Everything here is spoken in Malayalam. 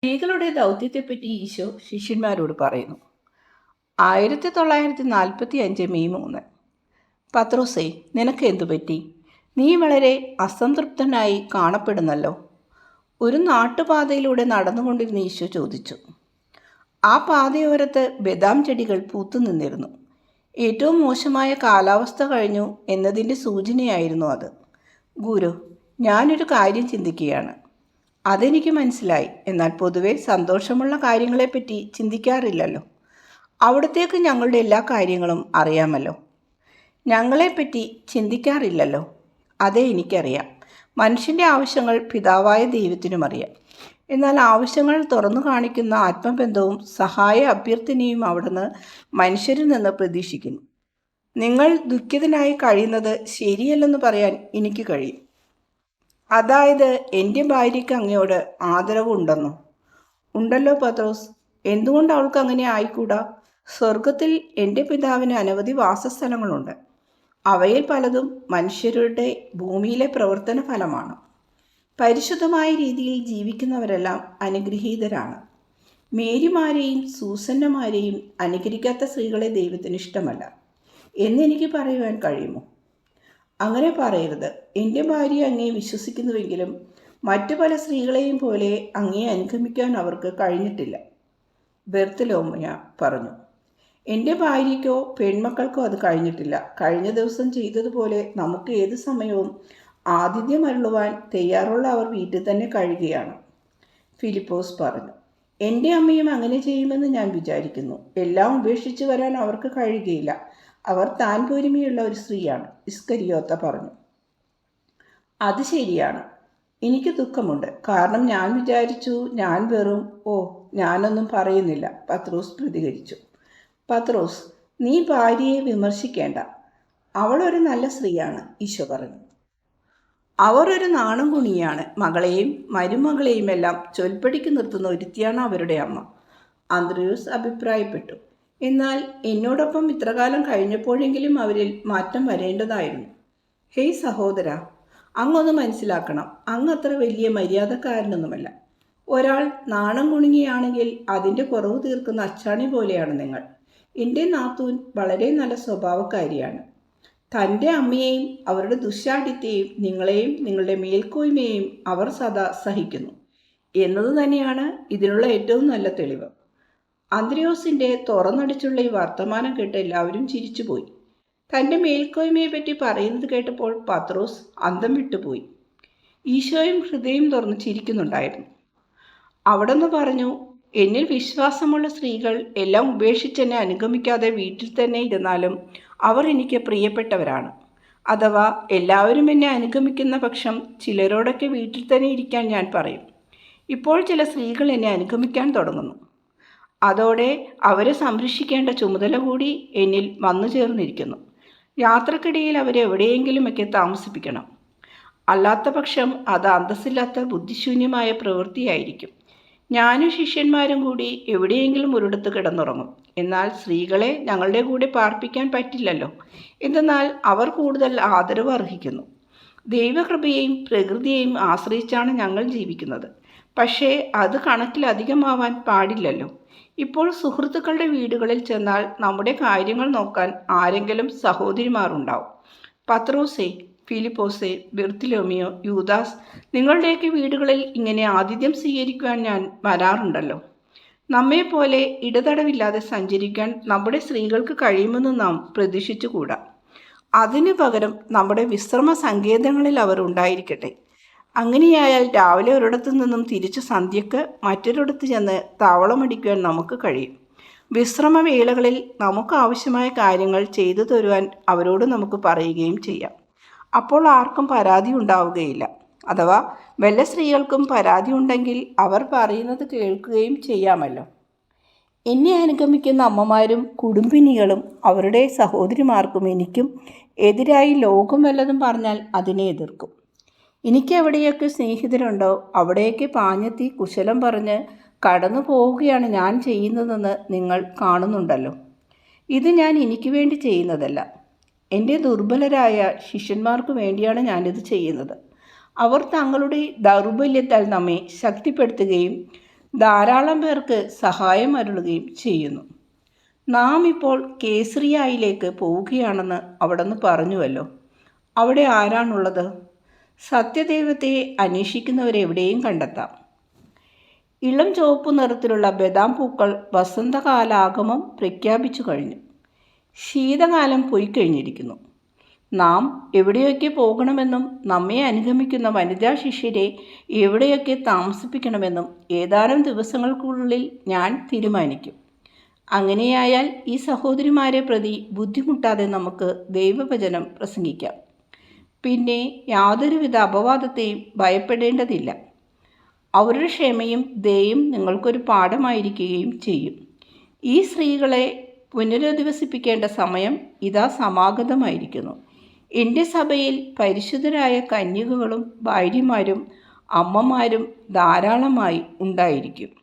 സ്ത്രീകളുടെ ദൗത്യത്തെപ്പറ്റി ഈശോ ശിഷ്യന്മാരോട് പറയുന്നു. 1945 മെയ് 3. പത്രോസേ, നിനക്ക് എന്തു പറ്റി? നീ വളരെ അസംതൃപ്തനായി കാണപ്പെടുന്നല്ലോ. ഒരു നാട്ടുപാതയിലൂടെ നടന്നുകൊണ്ടിരുന്ന ഈശോ ചോദിച്ചു. ആ പാതയോരത്ത് ബദാം ചെടികൾ പൂത്തു നിന്നിരുന്നു. ഏറ്റവും മോശമായ കാലാവസ്ഥ കഴിഞ്ഞു എന്നതിൻ്റെ സൂചനയായിരുന്നു അത്. ഗുരു, ഞാനൊരു കാര്യം ചിന്തിക്കുകയാണ്. അതെനിക്ക് മനസ്സിലായി. എന്നാൽ പൊതുവെ സന്തോഷമുള്ള കാര്യങ്ങളെപ്പറ്റി ചിന്തിക്കാറില്ലല്ലോ. അവിടത്തേക്ക് ഞങ്ങളുടെ എല്ലാ കാര്യങ്ങളും അറിയാമല്ലോ. ഞങ്ങളെപ്പറ്റി ചിന്തിക്കാറില്ലല്ലോ. അതേ, എനിക്കറിയാം. മനുഷ്യൻ്റെ ആവശ്യങ്ങൾ പിതാവായ ദൈവത്തിനും അറിയാം. എന്നാൽ ആവശ്യങ്ങൾ തുറന്നു കാണിക്കുന്ന ആത്മബന്ധവും സഹായ അഭ്യർത്ഥനയും അവിടുന്ന് മനുഷ്യരിൽ നിന്ന് പ്രതീക്ഷിക്കുന്നു. നിങ്ങൾ ദുഃഖിതനായി കഴിയുന്നത് ശരിയല്ലെന്ന് പറയാൻ എനിക്ക് കഴിയും. അതായത്, എൻ്റെ ഭാര്യയ്ക്ക് അങ്ങയോട് ആദരവുണ്ടെന്നോ? ഉണ്ടല്ലോ പത്രോസ്. എന്തുകൊണ്ട് അവൾക്ക് അങ്ങനെ ആയിക്കൂടാ? സ്വർഗത്തിൽ എൻ്റെ പിതാവിന് അനവധി വാസസ്ഥലങ്ങളുണ്ട്. അവയിൽ പലതും മനുഷ്യരുടെ ഭൂമിയിലെ പ്രവർത്തന ഫലമാണ്. പരിശുദ്ധമായ രീതിയിൽ ജീവിക്കുന്നവരെല്ലാം അനുഗ്രഹീതരാണ്. മേരിമാരെയും സൂസന്നമാരെയും അനുകരിക്കാത്ത സ്ത്രീകളെ ദൈവത്തിന് ഇഷ്ടമല്ല എന്നെനിക്ക് പറയുവാൻ കഴിയുമോ? അങ്ങനെ പറയരുത്. എൻ്റെ ഭാര്യ അങ്ങയെ വിശ്വസിക്കുന്നുവെങ്കിലും മറ്റു പല സ്ത്രീകളെയും പോലെ അങ്ങയെ അനുഗമിക്കാൻ അവർക്ക് കഴിഞ്ഞിട്ടില്ല. ബെർത്തലോമിയ പറഞ്ഞു. എൻ്റെ ഭാര്യയ്ക്കോ പെൺമക്കൾക്കോ അത് കഴിഞ്ഞിട്ടില്ല. കഴിഞ്ഞ ദിവസം ചെയ്തതുപോലെ നമുക്ക് ഏത് സമയവും ആതിഥ്യം അരുളുവാൻ തയ്യാറുള്ള അവർ വീട്ടിൽ തന്നെ കഴിയുകയാണ്. ഫിലിപ്പോസ് പറഞ്ഞു. എൻ്റെ അമ്മയും അങ്ങനെ ചെയ്യുമെന്ന് ഞാൻ വിചാരിക്കുന്നു. എല്ലാം ഉപേക്ഷിച്ച് വരാൻ അവർക്ക് കഴിയുകയില്ല. അവർ താൻ പോരുമയുള്ള ഒരു സ്ത്രീയാണ്. ഇസ്കരിയോത്ത പറഞ്ഞു. അത് ശരിയാണ്. എനിക്ക് ദുഃഖമുണ്ട്. കാരണം ഞാൻ വിചാരിച്ചു ഞാൻ വെറും ഞാനൊന്നും പറയുന്നില്ല, പത്രോസ് പ്രതികരിച്ചു. പത്രോസ്, നീ ഭാര്യയെ വിമർശിക്കേണ്ട. അവളൊരു നല്ല സ്ത്രീയാണ്, ഈശോ പറഞ്ഞു. അവർ ഒരു നാണം കുണിയാണ്. മകളെയും മരുമകളെയും എല്ലാം ചൊൽപ്പടിക്ക് നിർത്തുന്ന ഒരുത്തിയാണ് അവരുടെ അമ്മ. അന്ത്രയോസ് അഭിപ്രായപ്പെട്ടു. എന്നാൽ എന്നോടൊപ്പം ഇത്രകാലം കഴിഞ്ഞപ്പോഴെങ്കിലും അവരിൽ മാറ്റം വരേണ്ടതായിരുന്നു. ഹേയ് സഹോദര, അങ്ങൊന്ന് മനസ്സിലാക്കണം. അങ്ങ് അത്ര വലിയ മര്യാദക്കാരനൊന്നുമല്ല. ഒരാൾ നാണം കുണുങ്ങിയാണെങ്കിൽ അതിൻ്റെ കുറവ് തീർക്കുന്ന അച്ചാണി പോലെയാണ് നിങ്ങൾ. എൻ്റെ നാത്തൂൻ വളരെ നല്ല സ്വഭാവക്കാരിയാണ്. തൻ്റെ അമ്മയെയും അവരുടെ ദുശ്ശാഠ്യത്തെയും നിങ്ങളെയും നിങ്ങളുടെ മേൽക്കോയ്മയെയും അവർ സദാ സഹിക്കുന്നു എന്നത് തന്നെയാണ് ഇതിനുള്ള ഏറ്റവും നല്ല തെളിവ്. അന്ത്രയോസിൻ്റെ തുറന്നടിച്ചുള്ള ഈ വർത്തമാനം കേട്ട് എല്ലാവരും ചിരിച്ചുപോയി. തൻ്റെ മേൽക്കോയ്മയെപ്പറ്റി പറയുന്നത് കേട്ടപ്പോൾ പത്രോസ് അന്തം വിട്ടുപോയി. ഈശോയും ഹൃദയം തുറന്ന് ചിരിക്കുന്നുണ്ടായിരുന്നു. അവിടുന്ന് പറഞ്ഞു, എന്നിൽ വിശ്വാസമുള്ള സ്ത്രീകൾ എല്ലാം ഉപേക്ഷിച്ചെന്നെ അനുഗമിക്കാതെ വീട്ടിൽ തന്നെ ഇരുന്നാലും അവർ എനിക്ക് പ്രിയപ്പെട്ടവരാണ്. അഥവാ എല്ലാവരും എന്നെ അനുഗമിക്കുന്ന പക്ഷം ചിലരോടൊക്കെ വീട്ടിൽ തന്നെ ഇരിക്കാൻ ഞാൻ പറയും. ഇപ്പോൾ ചില സ്ത്രീകൾ എന്നെ അനുഗമിക്കാൻ തുടങ്ങുന്നു. അതോടെ അവരെ സംരക്ഷിക്കേണ്ട ചുമതല കൂടി എന്നിൽ വന്നു ചേർന്നിരിക്കുന്നു. യാത്രക്കിടയിൽ അവരെ എവിടെയെങ്കിലുമൊക്കെ താമസിപ്പിക്കണം. അല്ലാത്ത പക്ഷം അത് അന്തസ്സില്ലാത്ത ബുദ്ധിശൂന്യമായ പ്രവൃത്തിയായിരിക്കും. ഞാനും ശിഷ്യന്മാരും കൂടി എവിടെയെങ്കിലും ഒരിടത്ത് കിടന്നുറങ്ങും. എന്നാൽ സ്ത്രീകളെ ഞങ്ങളുടെ കൂടെ പാർപ്പിക്കാൻ പറ്റില്ലല്ലോ. എന്തെന്നാൽ അവർ കൂടുതൽ ആദരവ് അർഹിക്കുന്നു. ദൈവകൃപയെയും പ്രകൃതിയെയും ആശ്രയിച്ചാണ് ഞങ്ങൾ ജീവിക്കുന്നത്. പക്ഷേ അത് കണക്കിലധികമാവാൻ പാടില്ലല്ലോ. ഇപ്പോൾ സുഹൃത്തുക്കളുടെ വീടുകളിൽ ചെന്നാൽ നമ്മുടെ കാര്യങ്ങൾ നോക്കാൻ ആരെങ്കിലും സഹോദരിമാരുണ്ടാവും. പത്രോസേ, ഫിലിപ്പോസേ, ബെർത്തലോമിയോ, യൂദാസ്, നിങ്ങളുടെയൊക്കെ വീടുകളിൽ ഇങ്ങനെ ആതിഥ്യം സ്വീകരിക്കുവാൻ ഞാൻ വരാറുണ്ടല്ലോ. നമ്മെപ്പോലെ ഇടതടവില്ലാതെ സഞ്ചരിക്കാൻ നമ്മുടെ സ്ത്രീകൾക്ക് കഴിയുമെന്ന് നാം പ്രതീക്ഷിച്ചുകൂടാ. അതിനു പകരം നമ്മുടെ വിശ്രമ സങ്കേതങ്ങളിൽ അവർ ഉണ്ടായിരിക്കട്ടെ. അങ്ങനെയായാൽ രാവിലെ ഒരിടത്തു നിന്നും തിരിച്ചു സന്ധ്യക്ക് മറ്റൊരിടത്ത് ചെന്ന് താവളമടിക്കുവാൻ നമുക്ക് കഴിയും. വിശ്രമവേളകളിൽ നമുക്ക് ആവശ്യമായ കാര്യങ്ങൾ ചെയ്തു തരുവാൻ അവരോട് നമുക്ക് പറയുകയും ചെയ്യാം. അപ്പോൾ ആർക്കും പരാതി ഉണ്ടാവുകയില്ല. അഥവാ വല്ല സ്ത്രീകൾക്കും പരാതി ഉണ്ടെങ്കിൽ അവർ പറയുന്നത് കേൾക്കുകയും ചെയ്യാമല്ലോ. എന്നെ അനുഗമിക്കുന്ന അമ്മമാരും കുടുംബിനികളും അവരുടെ സഹോദരിമാർക്കും എനിക്കും എതിരായി ലോകം വല്ലതും പറഞ്ഞാൽ അതിനെ എതിർക്കും. എനിക്ക് എവിടെയൊക്കെ സ്നേഹിതരുണ്ടോ അവിടെയൊക്കെ പാഞ്ഞെത്തി കുശലം പറഞ്ഞ് കടന്നു പോവുകയാണ് ഞാൻ ചെയ്യുന്നതെന്ന് നിങ്ങൾ കാണുന്നുണ്ടല്ലോ. ഇത് ഞാൻ എനിക്ക് വേണ്ടി ചെയ്യുന്നതല്ല, എൻ്റെ ദുർബലരായ ശിഷ്യന്മാർക്ക് വേണ്ടിയാണ് ഞാനിത് ചെയ്യുന്നത്. അവർ തങ്ങളുടെ ദൗർബല്യത്താൽ നമ്മെ ശക്തിപ്പെടുത്തുകയും ധാരാളം പേർക്ക് സഹായം അരുളുകയും ചെയ്യുന്നു. നാം ഇപ്പോൾ കേസറിയായിലേക്ക് പോവുകയാണെന്ന് അവിടുന്ന് പറഞ്ഞുവല്ലോ. അവിടെ ആരാണുള്ളത്? സത്യദൈവത്തെ അന്വേഷിക്കുന്നവരെവിടെയും കണ്ടെത്താം. ഇളം ചുവപ്പ് നിറത്തിലുള്ള ബദാം പൂക്കൾ വസന്തകാലാഗമം പ്രഖ്യാപിച്ചു കഴിഞ്ഞു. ശീതകാലം പോയിക്കഴിഞ്ഞിരിക്കുന്നു. നാം എവിടെയൊക്കെ പോകണമെന്നും നമ്മെ അനുഗമിക്കുന്ന വനിതാ ശിഷ്യരെ എവിടെയൊക്കെ താമസിപ്പിക്കണമെന്നും ഏതാനും ദിവസങ്ങൾക്കുള്ളിൽ ഞാൻ തീരുമാനിക്കും. അങ്ങനെയായാൽ ഈ സഹോദരിമാരെ പ്രതി ബുദ്ധിമുട്ടാതെ നമുക്ക് ദൈവവചനം പ്രസംഗിക്കാം. പിന്നെ യാതൊരുവിധ അപവാദത്തെയും ഭയപ്പെടേണ്ടതില്ല. അവരുടെ ക്ഷമയും ദയയും നിങ്ങൾക്കൊരു പാഠമായിരിക്കുകയും ചെയ്യും. ഈ സ്ത്രീകളെ പുനരധിവസിപ്പിക്കേണ്ട സമയം ഇതാ സമാഗതമായിരിക്കുന്നു. എൻ്റെ സഭയിൽ പരിശുദ്ധരായ കന്യകകളും ഭാര്യമാരും അമ്മമാരും ധാരാളമായി ഉണ്ടായിരിക്കും.